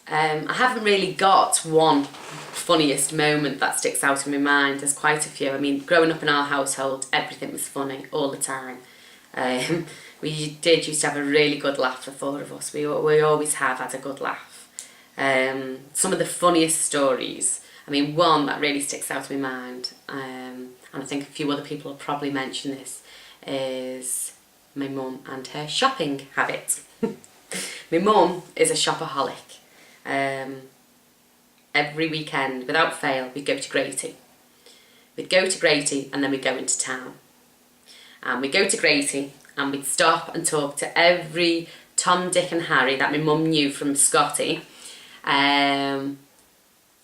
I haven't really got one funniest moment that sticks out in my mind. There's quite a few. I mean, growing up in our household, everything was funny all the time. We used to have a really good laugh, the four of us. We always have had a good laugh. Some of the funniest stories, I mean, one that really sticks out in my mind, and I think a few other people will probably mention this, is my mum and her shopping habit. My mum is a shopaholic. Every weekend, without fail, we'd go to Grady. We'd go to Grady and then we'd go into town. And we'd go to Grady and we'd stop and talk to every Tom, Dick and Harry that my mum knew from Scotty. And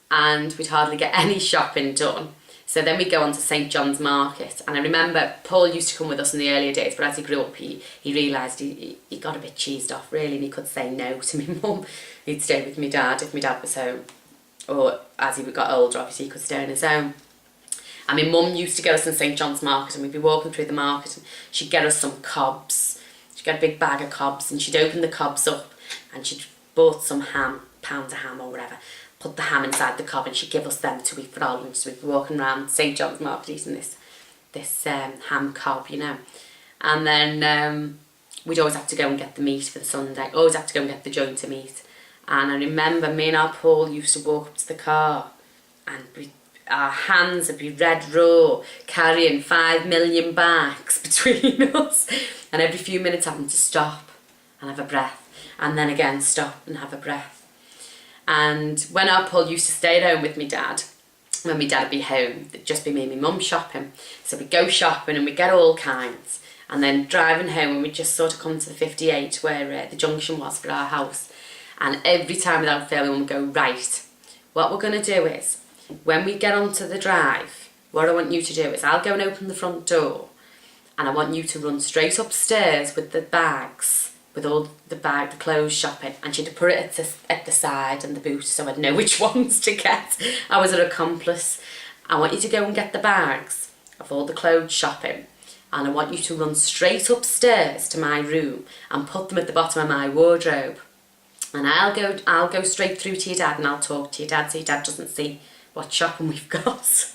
we'd hardly get any shopping done. So then we'd go on to St John's Market. And I remember Paul used to come with us in the earlier days, but as he grew up, he realised he got a bit cheesed off, really, and he could say no to my mum. He'd stay with my dad if my dad was home. Or as he got older, obviously he could stay on his own. And my mum used to get us in St John's Market, and we'd be walking through the market and she'd get us some cobs. She'd get a big bag of cobs and she'd open the cobs up and she'd bought some ham, pounds of ham or whatever, put the ham inside the cob and she'd give us them to eat for our lunch. So we'd be walking around St John's Market eating this ham cob, you know. And then we'd always have to go and get the meat for the Sunday, always have to go and get the joint of meat. And I remember me and our Paul used to walk up to the car and our hands would be red raw, carrying 5 million bags between us. And every few minutes having to stop and have a breath. And then again stop and have a breath. And when our Paul used to stay at home with me dad, when my dad would be home, it'd just be me and my mum shopping. So we'd go shopping and we'd get all kinds. And then driving home and we'd just sort of come to the 58 where the junction was for our house. And every time without fail, we would go, right, what we're going to do is, when we get onto the drive, what I want you to do is, I'll go and open the front door, and I want you to run straight upstairs with the bags, with all the clothes shopping, and she'd put it at the side and the boot so I'd know which ones to get. I was an accomplice. I want you to go and get the bags of all the clothes shopping, and I want you to run straight upstairs to my room and put them at the bottom of my wardrobe. And I'll go straight through to your dad and I'll talk to your dad so your dad doesn't see what shopping we've got.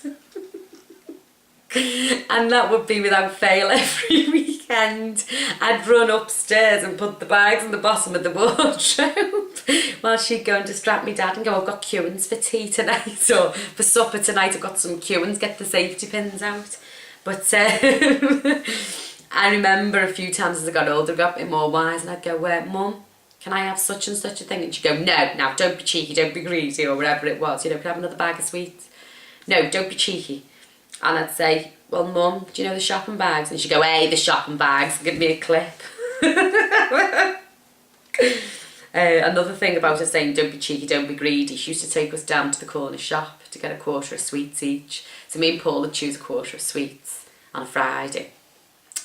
And that would be without fail every weekend. I'd run upstairs and put the bags in the bottom of the wardrobe while she'd go and distract me dad and go, I've got Kewins for tea tonight, or for supper tonight I've got some Kewins, get the safety pins out. But I remember a few times as I got older, I got a bit more wise, and I'd go, Mum, can I have such and such a thing? And she'd go, no, now don't be cheeky, don't be greedy, or whatever it was, you know, can I have another bag of sweets? No, don't be cheeky. And I'd say, well, Mum, do you know the shopping bags? And she'd go, hey, the shopping bags, give me a clip. Another thing about her saying, don't be cheeky, don't be greedy, she used to take us down to the corner shop to get a quarter of sweets each. So me and Paul would choose a quarter of sweets on a Friday.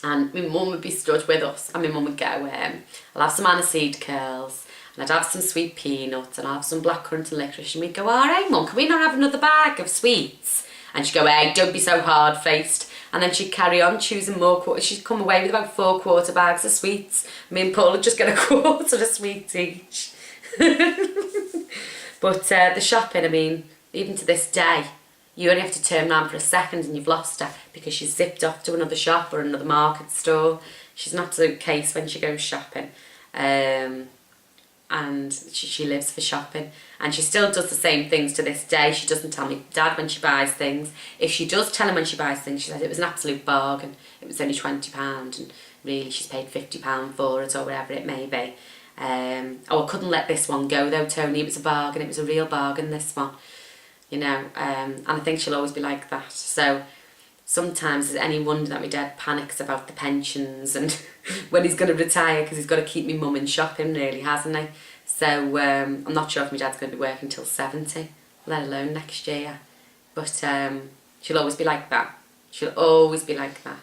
And my mum would be stood with us, and my mum would go, I'll have some aniseed curls, and I'd have some sweet peanuts, and I'll have some blackcurrant and licorice, and we'd go, all right, Mum, can we not have another bag of sweets? And she'd go, hey, don't be so hard-faced. And then she'd carry on choosing more quarters. She'd come away with about 4 quarter bags of sweets. Me and Paul would just get a quarter of sweets each. But the shopping, I mean, even to this day, you only have to turn around for a second and you've lost her because she's zipped off to another shop or another market store. She's an absolute case when she goes shopping. And she lives for shopping. And she still does the same things to this day. She doesn't tell me dad when she buys things. If she does tell him when she buys things, she says it was an absolute bargain. It was only £20 and really she's paid £50 for it or whatever it may be. Oh, I couldn't let this one go though, Tony. It was a bargain. It was a real bargain, this one. You know, and I think she'll always be like that. So sometimes is it any wonder that my dad panics about the pensions and when he's going to retire, because he's got to keep me mum in shopping, really, hasn't he? So I'm not sure if my dad's going to be working till 70, let alone next year. But she'll always be like that. She'll always be like that.